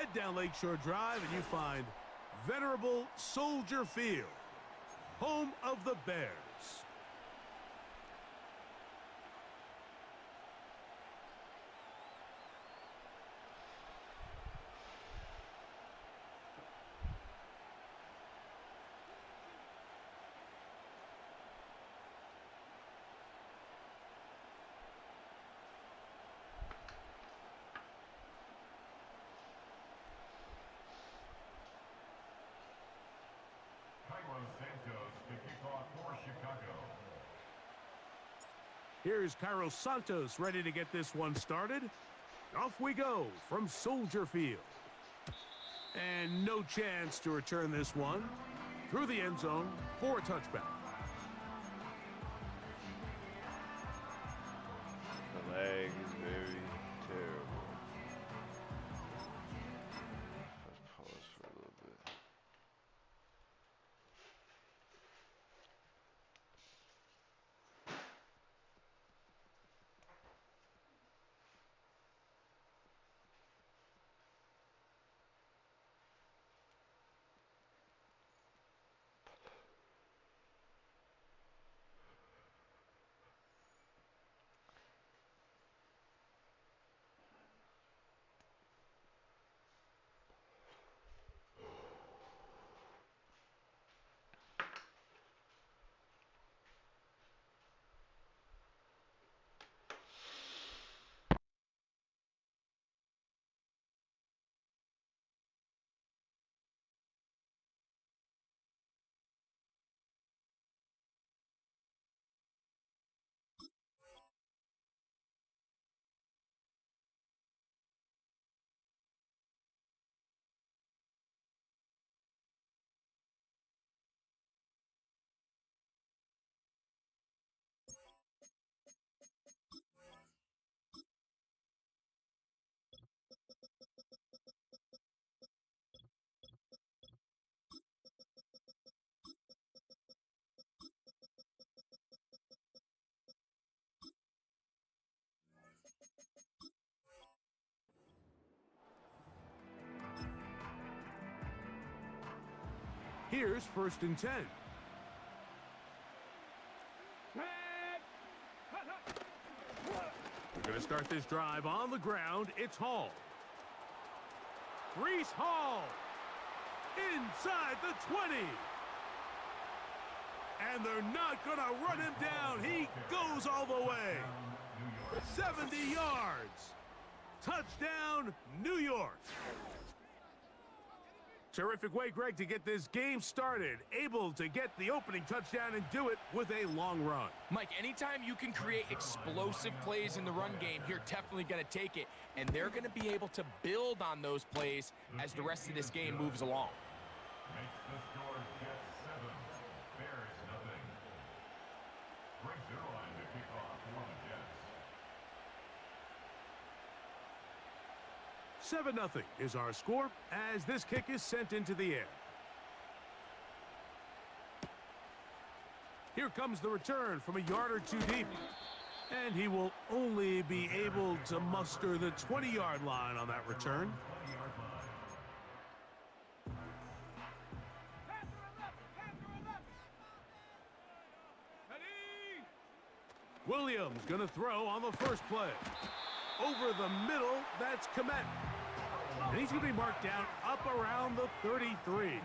Head down Lakeshore Drive and you find venerable Soldier Field, home of the Bears. Here's Cairo Santos ready to get this one started. Off we go from Soldier Field. And no chance to return this one through the end zone for a touchback. The leg is very terrible. Let's pause for a little bit. Here's 1st and 10. We're going to start this drive on the ground. It's Hall. Breece Hall inside the 20. And they're not going to run him down. He goes all the way. 70 yards. Touchdown, New York. Terrific way, Greg, to get this game started. Able to get the opening touchdown and do it with a long run. Mike, anytime you can create explosive plays in the run game, you're definitely going to take it. And they're going to be able to build on those plays as the rest of this game moves along. Makes the score just 7. Bears nothing. Brings their line to kick off for the Jets. 7-0 is our score as this kick is sent into the air. Here comes the return from a yard or two deep. And he will only be able to muster the 20-yard line on that return. Williams going to throw on the first play. Over the middle, that's Komet. And he's going to be marked down up around the 33.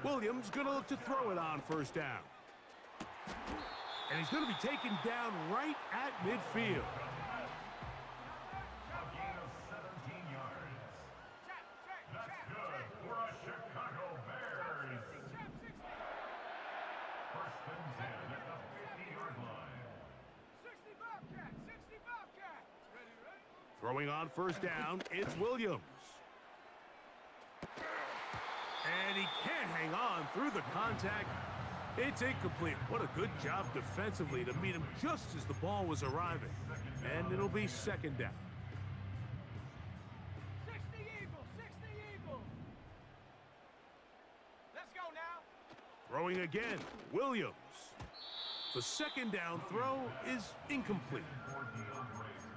Williams going to look to throw it on 1st down. And he's going to be taken down right at midfield. Throwing on 1st down, it's Williams. And he can't hang on through the contact. It's incomplete. What a good job defensively to meet him just as the ball was arriving. And it'll be 2nd down. 60 Eagles, 60 Eagles. Let's go now. Throwing again, Williams. The second down throw is incomplete.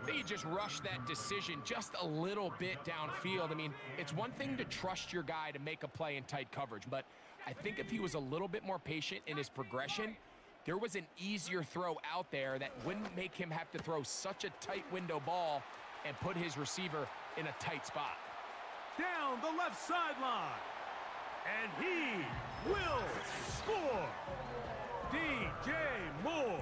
They just rushed that decision just a little bit downfield. I mean, it's one thing to trust your guy to make a play in tight coverage, but I think if he was a little bit more patient in his progression, there was an easier throw out there that wouldn't make him have to throw such a tight window ball and put his receiver in a tight spot. Down the left sideline. And he will score. DJ Moore.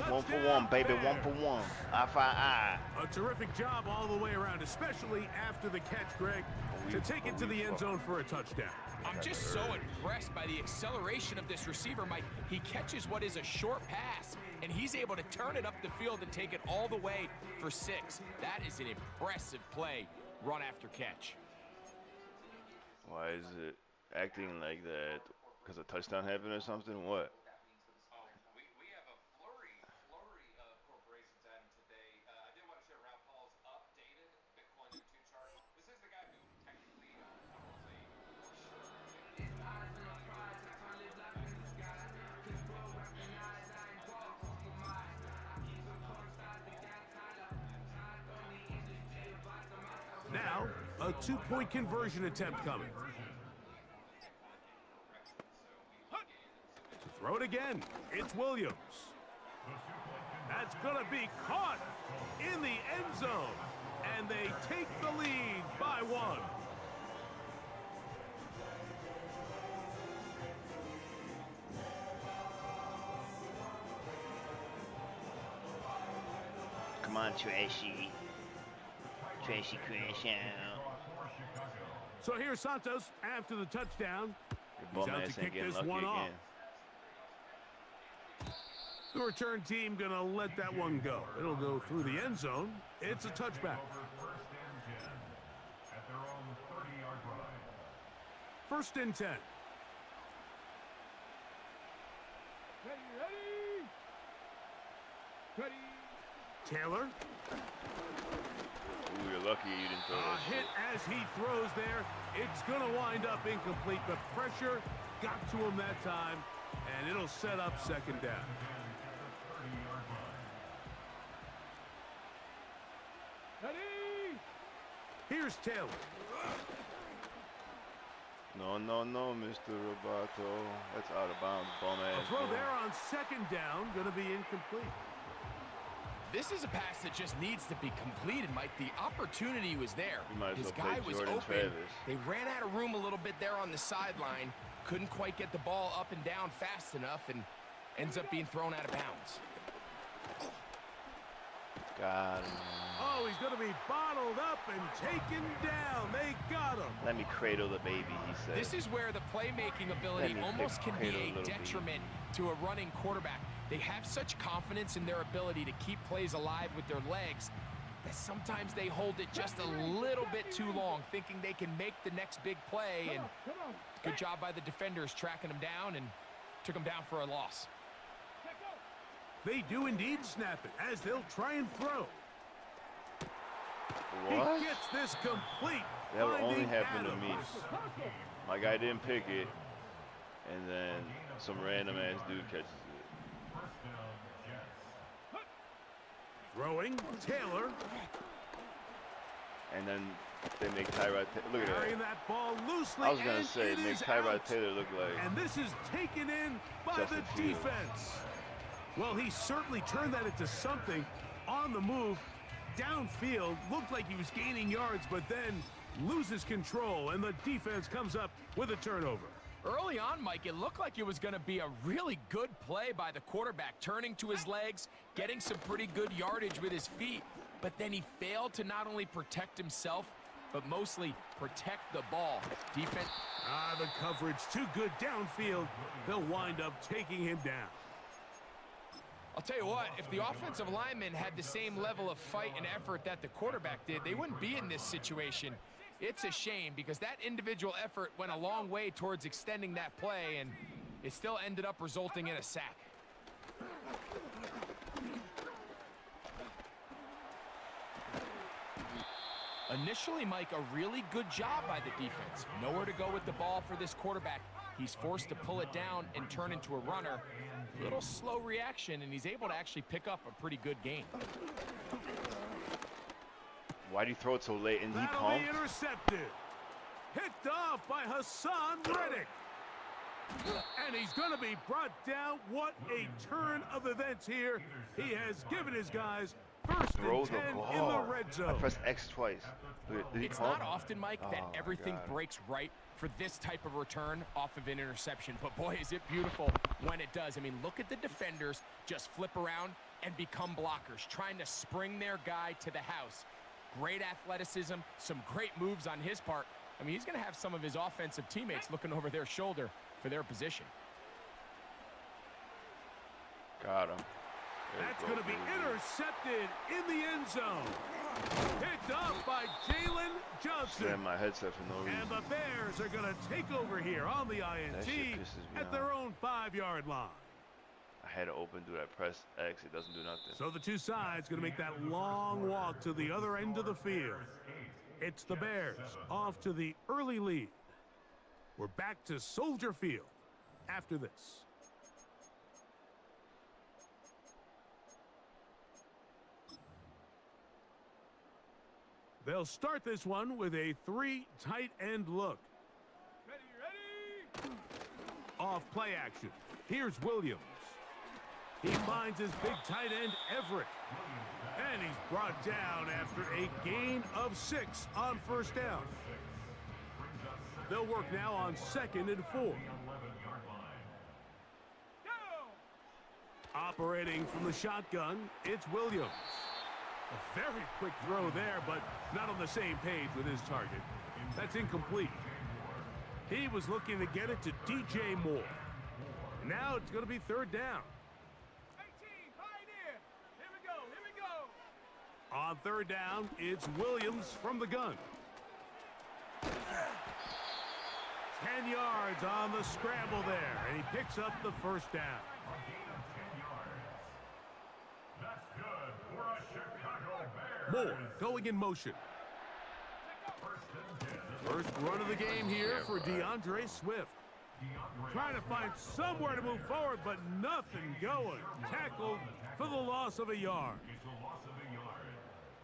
1 for 1, baby, 1 for 1. Eye for eye. A terrific job all the way around, especially after the catch, Greg, to take it to the end zone for a touchdown. I'm just so impressed by the acceleration of this receiver, Mike. He catches what is a short pass, and he's able to turn it up the field and take it all the way for 6. That is an impressive play, run after catch. Why is it acting like that? Because a touchdown happened or something? What? We have a flurry of corporations added today. I did want to share Ralph Hall's updated Bitcoin YouTube chart. This is the guy who technically Now, a 2-point conversion attempt coming. To throw it again, it's Williams. That's going to be caught in the end zone, and they take the lead by 1. Come on, Trashy. Trashy crash out. So here's Santos after the touchdown. Your He's bum out ass to ain't kick getting this lucky one off. again. The return team gonna let that one go. It'll go through the end zone. It's a touchback. At their own 30-yard line. 1st and 10. Ready? Ready? Taylor. Ooh, you're lucky you didn't throw A that hit shit. as he throws there. It's gonna wind up incomplete. The pressure got to him that time, and it'll set up 2nd down. Ready? Here's Taylor. No, Mr. Roboto. That's out of bounds, bum A ass. throw ball. there on 2nd down, gonna be incomplete. This is a pass that just needs to be completed, Mike. The opportunity was there. You might as His well guy play was Jordan open. Travis. They ran out of room a little bit there on the sideline. Couldn't quite get the ball up and down fast enough, and ends up being thrown out of bounds. God. Oh, he's gonna be bottled up and taken down. They got him. Let me cradle the baby, he said. This is where the playmaking ability Let me almost can be cradle a little detriment to a running quarterback. They have such confidence in their ability to keep plays alive with their legs that sometimes they hold it just a little bit too long, thinking they can make the next big play. And good job by the defenders tracking them down and took them down for a loss. They do indeed snap it as they'll try and throw. What? He gets this complete. That would only finding happen to me. Adams. My guy didn't pick it, and then some random ass dude catches it. Throwing, Taylor. And then they make Tyrod Taylor. Look at Carrying that. that ball loosely. I was gonna and say, it make is Tyrod out. Taylor look like. And this is taken in by Justin the Fields. defense. Well, he certainly turned that into something on the move. Downfield, looked like he was gaining yards, but then loses control, and the defense comes up with a turnover. Early on, Mike, it looked like it was going to be a really good play by the quarterback, turning to his legs, getting some pretty good yardage with his feet, but then he failed to not only protect himself, but mostly protect the ball. Defense. The coverage too good downfield. They'll wind up taking him down. I'll tell you what, if the offensive lineman had the same level of fight and effort that the quarterback did, they wouldn't be in this situation. It's a shame because that individual effort went a long way towards extending that play, and it still ended up resulting in a sack. Initially, Mike, a really good job by the defense. Nowhere to go with the ball for this quarterback. He's forced to pull it down and turn into a runner. Little slow reaction, and he's able to actually pick up a pretty good gain. Why'd he throw it so late? And he That'll pumped? be intercepted. Picked off by Hassan Reddick. And he's going to be brought down. What a turn of events here. He has given his guys first Throw and the 10 ball. in the red I zone. pressed X twice. Did he It's pump? not often, Mike, that Oh, my everything God. breaks right for this type of return off of an interception. But boy, is it beautiful when it does. I mean, look at the defenders just flip around and become blockers, trying to spring their guy to the house. Great athleticism, some great moves on his part. I mean, he's going to have some of his offensive teammates looking over their shoulder for their position. Got him. That's going to be intercepted in the end zone. Picked up by Jalen Johnson. Slammed my headset for no reason. And the Bears are going to take over here on the That shit INT pisses me at off. their own 5-yard line. I had to open, do that, press X. It doesn't do nothing. So the two sides going to make that long walk to the other end of the field. It's the Bears off to the early lead. We're back to Soldier Field after this. They'll start this one with a 3 tight end look. Ready, ready. Off play action. Here's Williams. He finds his big tight end, Everett. And he's brought down after a gain of 6 on first down. They'll work now on 2nd and 4. Go. Operating from the shotgun, it's Williams. A very quick throw there, but not on the same page with his target. That's incomplete. He was looking to get it to DJ Moore. And now it's going to be 3rd down. 18, pioneer. Here we go, here we go. On 3rd down, it's Williams from the gun. 10 yards on the scramble there, and he picks up the 1st down. That's good for a Chicago Bears. Moore going in motion. First run of the game here for DeAndre Swift. Trying to find somewhere to move forward, but nothing going. Tackled for the loss of a yard. It's a loss of a yard.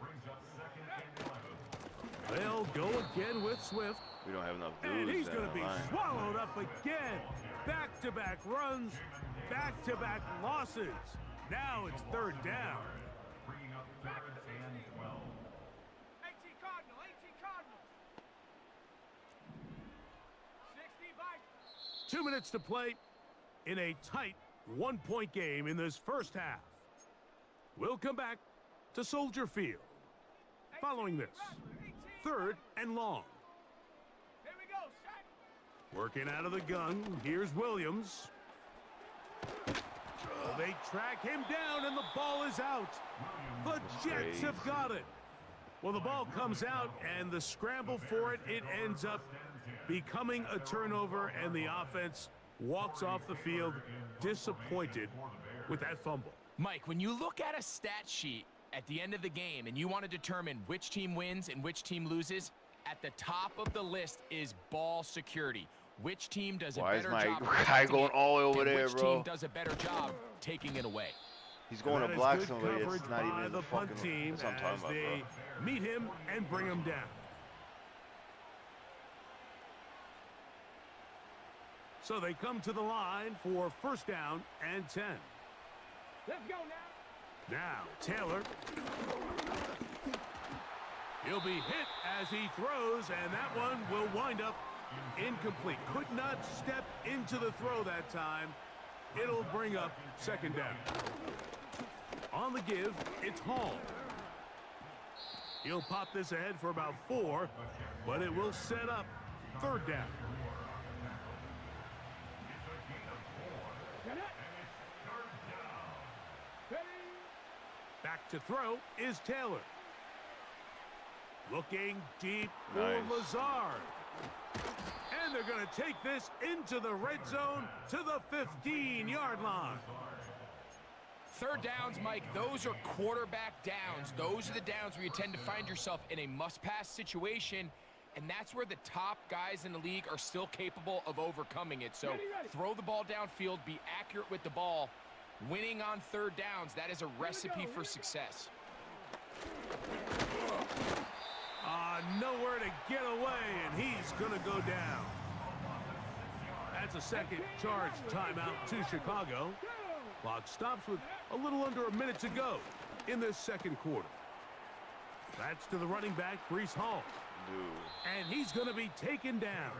Brings up 2nd and 11. They'll go again with Swift. We don't have enough And dudes he's down going to the be line. swallowed up again. Back-to-back runs, back-to-back losses. Now it's 3rd down. Bringing up 3rd and 12. 18 Cardinal, 18 Cardinal. 60 Vikings. 2 minutes to play in a tight 1-point game in this first half. We'll come back to Soldier Field. Following this, 3rd and long. Here we go, set. Working out of the gun, here's Williams. They track him down and the ball is out. The Jets have got it. Well, the ball comes out and the scramble for it, it ends up becoming a turnover, and the offense walks off the field disappointed with that fumble. Mike, when you look at a stat sheet at the end of the game and you want to determine which team wins and which team loses, at the top of the list is ball security. Which team does a Why is better my job guy protecting going it, all the way over and there, which bro? team does a better job taking it away. He's going That to is block good somebody. coverage It's not by even the punt fucking. team That's what I'm as talking about, they bro. meet him and bring him down. So they come to the line for 1st down and 10. Let's go now. Now, Taylor. He'll be hit as he throws, and that one will wind up incomplete. Could not step into the throw that time. It'll bring up 2nd down. On the give, it's Hall. He'll pop this ahead for about 4, but it will set up 3rd down. Get it. Ready. Back to throw is Taylor. Looking deep for Nice. Lazard. And they're going to take this into the red zone to the 15-yard line. 3rd downs, Mike, those are quarterback downs. Those are the downs where you tend to find yourself in a must-pass situation, and that's where the top guys in the league are still capable of overcoming it. So throw the ball downfield, be accurate with the ball. Winning on third downs, that is a recipe for success. Nowhere to get away, and he's going to go down. That's a second charge timeout to Chicago. Clock stops with a little under a minute to go in this second quarter. That's to the running back, Breece Hall. And he's going to be taken down.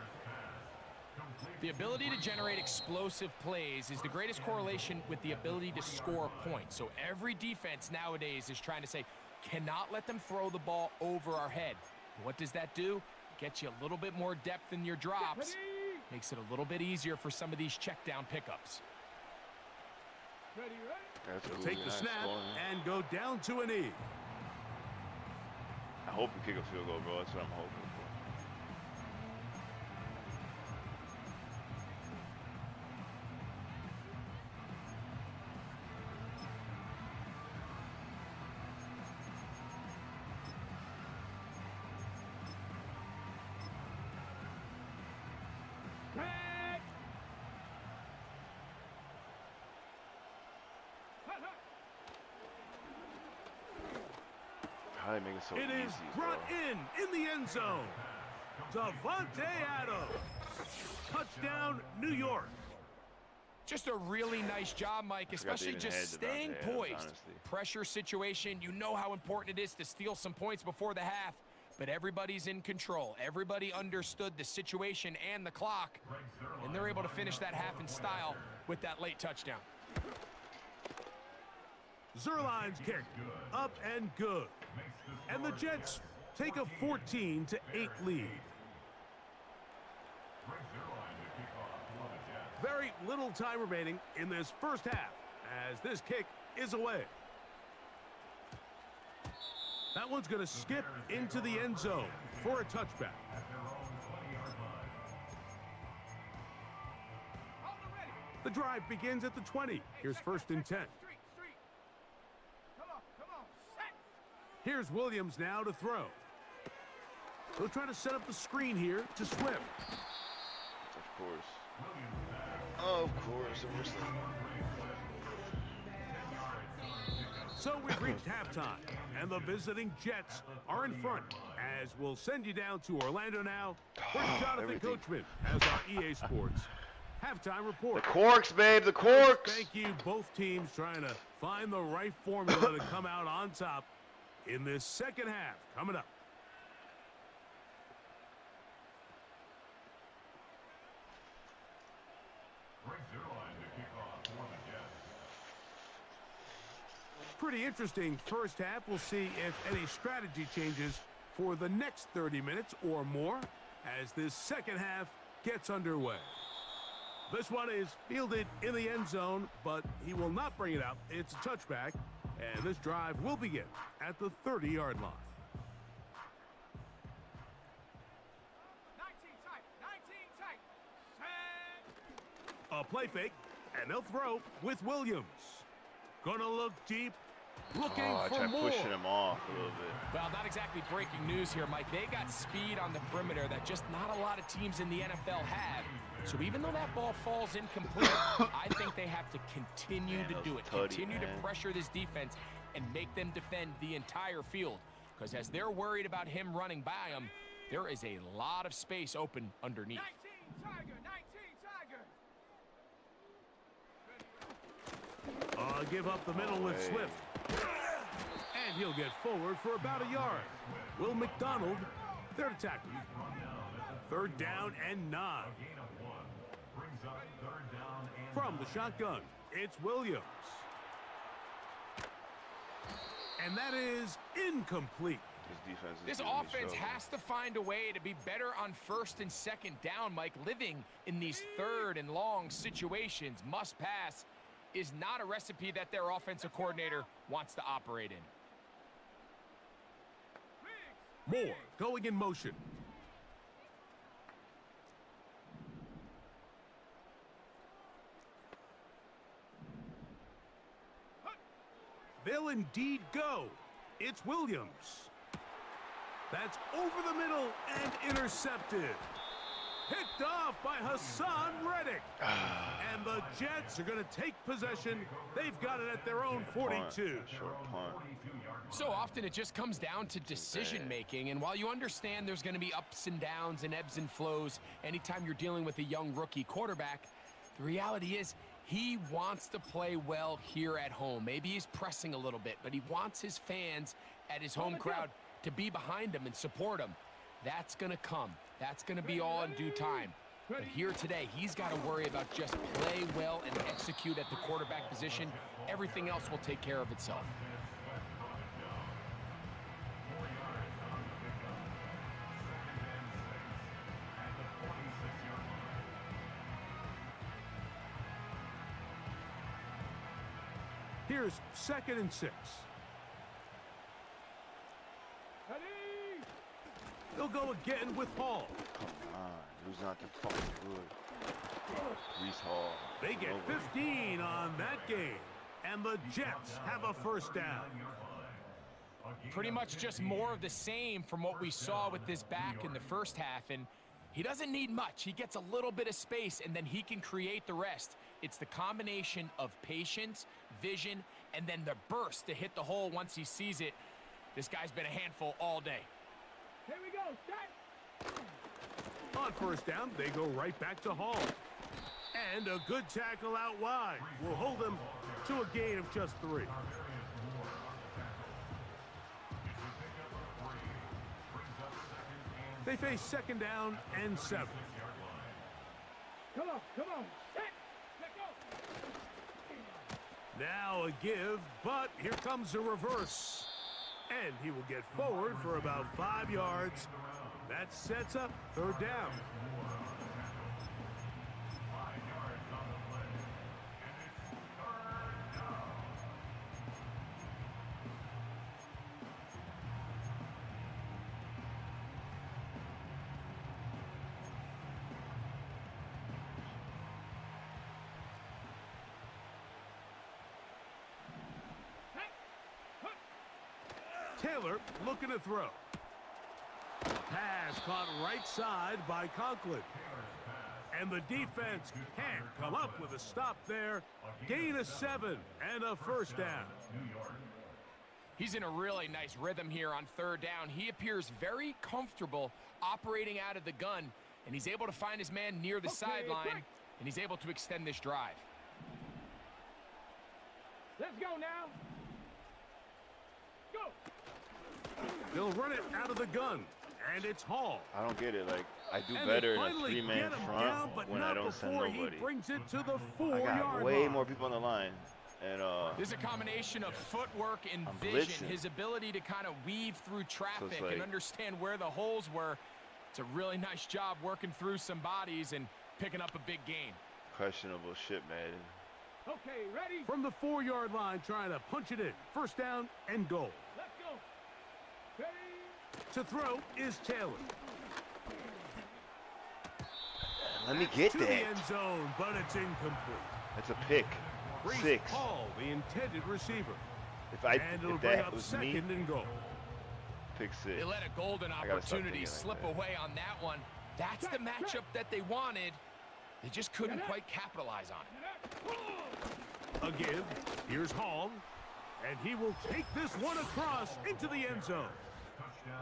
The ability to generate explosive plays is the greatest correlation with the ability to score points. So every defense nowadays is trying to say, cannot let them throw the ball over our head. What does that do? Gets you a little bit more depth in your drops. Makes it a little bit easier for some of these check down pickups. He'll take the snap and go down to a knee. I hope you kick a field goal, bro. That's what I'm hoping for. How they make it so It easy, is bro? brought in the end zone. Davante Adams. Touchdown, New York. Just a really nice job, Mike, especially even just had staying Davante Adams, poised. honestly. Pressure situation, you know how important it is to steal some points before the half, but everybody's in control. Everybody understood the situation and the clock, and they're able to finish that half in style with that late touchdown. Zerline's kick, up and good. And the Jets take a 14-8 lead. Very little time remaining in this first half as this kick is away. That one's going to skip into the end zone for a touchback. The drive begins at the 20. Here's 1st and 10. Here's Williams now to throw. They'll try to set up the screen here to Swift. Of course. Of course. So we've reached halftime, and the visiting Jets are in front, as we'll send you down to Orlando now, where Jonathan Coachman has our EA Sports halftime report. The Corks, babe, the Corks. Thank you, both teams trying to find the right formula to come out on top in this second half coming up. Pretty interesting first half. We'll see if any strategy changes for the next 30 minutes or more as this second half gets underway. This one is fielded in the end zone, but he will not bring it out. It's a touchback, and this drive will begin at the 30-yard line. 19 tight. A play fake, and they'll throw with Williams. Gonna look deep, looking I for tried more. pushing him off a little bit. Well, not exactly breaking news here, Mike. They got speed on the perimeter that just not a lot of teams in the NFL have. So even though that ball falls incomplete, I think they have to continue to do it. Continue to pressure this defense and make them defend the entire field. Because as they're worried about him running by them, there is a lot of space open underneath. 19 Tiger. Give up the middle with Swift. And he'll get forward for about a yard. Will McDonald there to tackle. 3rd down and 9. From the shotgun, it's Williams. And that is incomplete. This offense has to find a way to be better on 1st and 2nd down, Mike. Living in these 3rd and long situations, must pass, is not a recipe that their offensive coordinator wants to operate in. Moore going in motion. They'll indeed go. It's Williams. That's over the middle and intercepted. Picked off by Hassan Reddick. And the Jets are going to take possession. They've got it at their own 42. Short punt. So often it just comes down to decision making, and while you understand there's going to be ups and downs and ebbs and flows anytime you're dealing with a young rookie quarterback, the reality is he wants to play well here at home. Maybe he's pressing a little bit, but he wants his fans at his home crowd to be behind him and support him. That's going to come. That's going to be all in due time. But here today, he's got to worry about just play well and execute at the quarterback position. Everything else will take care of itself. Here's 2nd and 6. They'll go again with Hall. Come on. Who's not the fucking good? Reese Hall. They get 15 on that game. And the Jets have a first down. Pretty much just more of the same from what we saw with this back in the first half. And he doesn't need much. He gets a little bit of space, and then he can create the rest. It's the combination of patience, vision, and then the burst to hit the hole once he sees it. This guy's been a handful all day. Here we go. Set. On first down, they go right back to Hall. And a good tackle out wide will hold them to a gain of just 3. They face 2nd down and 7. Come on. Set. Let go. Now a give, but here comes a reverse. And he will get forward for about 5 yards. That sets up 3rd down. Taylor looking to throw. Pass caught right side by Conklin. And the defense can't come up with a stop there. Gain of 7 and a first down. He's in a really nice rhythm here on 3rd down. He appears very comfortable operating out of the gun, and he's able to find his man near the sideline, and he's able to extend this drive. Let's go now. Go. They'll run it out of the gun, and it's Hall. I don't get it. Like, I do And better they in a finally 3-man get him front down, but when not I don't send before nobody. He brings it to the I 4-yard got way line. more people on the line. And There's a combination of footwork and I'm vision, blitzing. his ability to kind of weave through traffic like- and understand where the holes were. It's a really nice job working through some bodies and picking up a big gain. questionable shit, man. Okay, ready? From the 4-yard line, trying to punch it in. First down and goal. Let's go. Ready? To throw is Taylor. Let me get To the that. end zone, but it's incomplete. That's a pick. Reese 6. Hall, the intended receiver. If And it'll bring that up was 2nd me, and goal. pick 6. They let a golden I gotta start opportunity thinking like slip that. away on that one. That's the matchup that they wanted. They just couldn't quite capitalize on it. A give. Here's Hall. And he will take this one across into the end zone.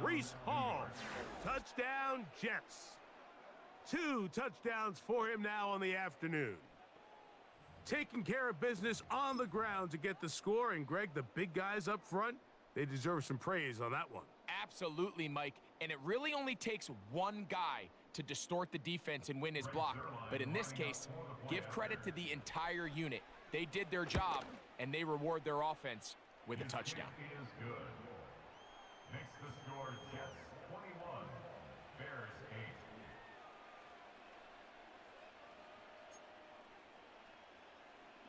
Reese Hall. Touchdown, Jets. 2 touchdowns for him now on the afternoon. Taking care of business on the ground to get the score. And, Greg, the big guys up front, they deserve some praise on that one. Absolutely, Mike. And it really only takes one guy to distort the defense and win his block. But in this case, give credit to the entire unit. They did their job, and they reward their offense with a touchdown. Is good. Makes the score Jets 21, Bears 8.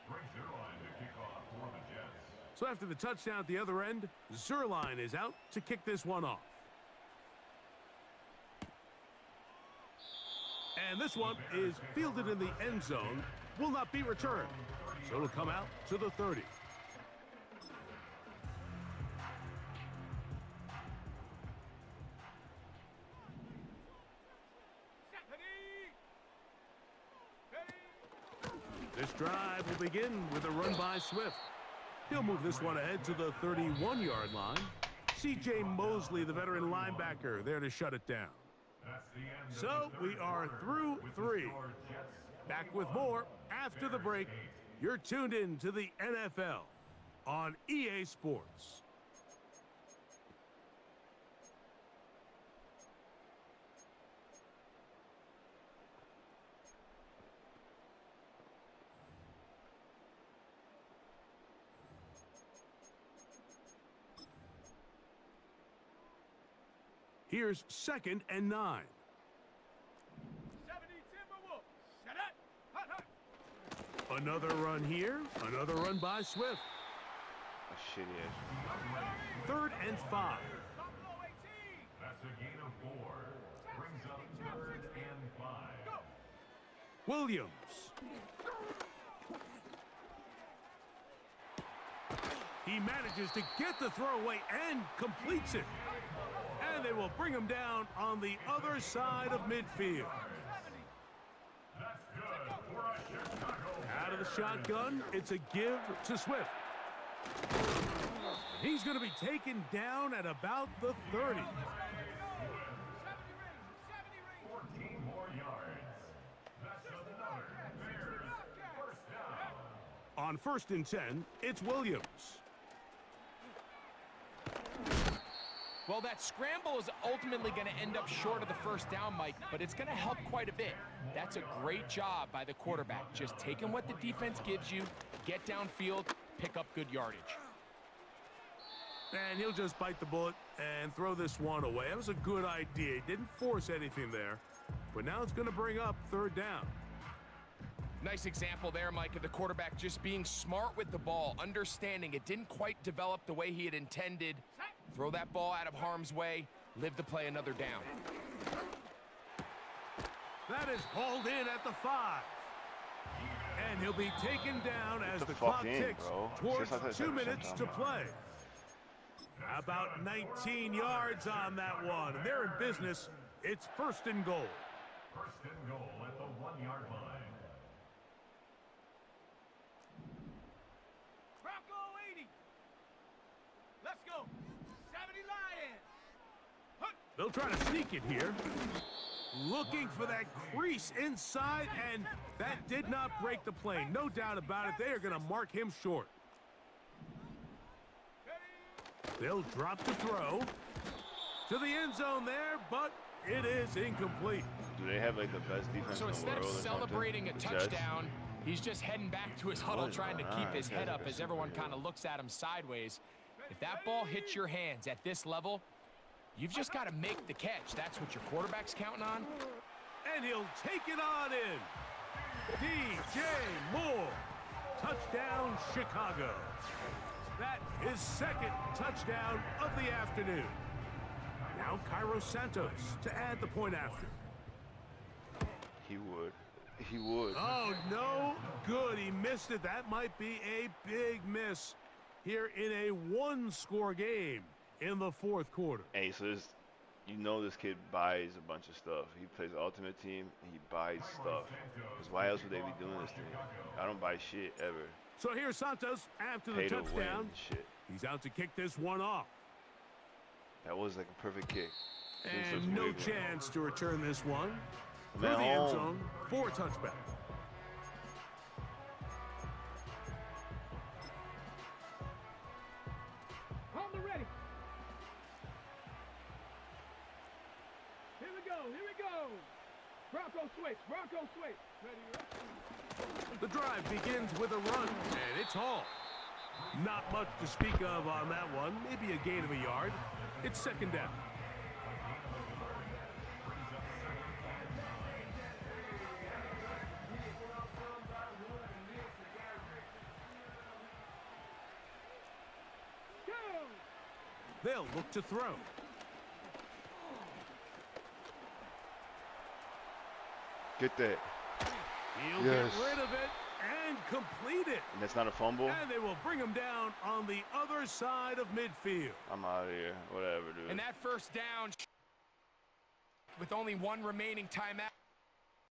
Brings Zerline to kick off for the Jets. So after the touchdown at the other end, Zerline is out to kick this one off. And this one is fielded in the end zone, will not be returned. So it'll come out to the 30. This drive will begin with a run by Swift. He'll move this one ahead to the 31-yard line. C.J. Mosley, the veteran linebacker, there to shut it down. So we are through 3. Back with more after the break. You're tuned in to the NFL on EA Sports. Here's 2nd and 9. 70 Timberwolves. Shut up. Hut, hut. Another run here. Another run by Swift. A shitty ass. 3rd and 5. Buffalo 18. That's a gain of 4. Brings up 3rd and 5. Go. Williams. He manages to get the throw away and completes it. And they will bring him down on the other side of midfield. That's good for a Chicago. Out of the shotgun, it's a give to Swift. He's going to be taken down at about the 30. 70 rings. 14 more yards. That's another Bears first down. On 1st and 10, it's Williams. Well, that scramble is ultimately going to end up short of the first down, Mike, but it's going to help quite a bit. That's a great job by the quarterback, just taking what the defense gives you, get downfield, pick up good yardage. And he'll just bite the bullet and throw this one away. That was a good idea. He didn't force anything there, but now it's going to bring up 3rd down. Nice example there, Mike, of the quarterback just being smart with the ball, understanding it didn't quite develop the way he had intended. Throw that ball out of harm's way, live to play another down. That is hauled in at the 5. And he'll be taken down as the fuck clock in, ticks bro? towards Just like 2 that minutes to play. About 19 yards on that one. And they're in business. It's 1st and goal. 1st and goal at the 1-yard line. Bronco 80. Let's go. 70 Lions. Hut. They'll try to sneak it here. Looking for that crease inside, and that did not break the plane. No doubt about it. They are going to mark him short. They'll drop the throw to the end zone there, but it is incomplete. Do they have like the best defense So in the instead of world or celebrating a something? The Jets? touchdown, he's just heading back to his huddle What is trying to going keep on? his These head guys up are as everyone super kind of looks at him sideways. If that ball hits your hands at this level, you've just got to make the catch. That's what your quarterback's counting on. And he'll take it on in. DJ Moore. Touchdown, Chicago. That is 2nd touchdown of the afternoon. Now Cairo Santos to add the point after. He would. He would. Oh, no good. He missed it. That might be a big miss here in a 1-score game in the 4th quarter. Hey, so this, you know this kid buys a bunch of stuff. He plays Ultimate Team, and he buys stuff. Because why else would they be doing this to me? I don't buy shit ever. So here's Santos after the Pay to win touchdown. shit. He's out to kick this one off. That was like a perfect kick. And no chance to return this one. Through Man, the end home. zone for a touchback. Hold the ready. Here we go. Here we go. Bronco switch. Bronco switch. Ready. The drive begins with a run, and it's all. Not much to speak of on that one. Maybe a gain of a yard. It's 2nd down. Go. They'll look to throw. Get that. He'll Yes. get rid of it and complete it. And that's not a fumble? And they will bring him down on the other side of midfield. I'm out of here. Whatever, dude. And that first down with only one remaining timeout.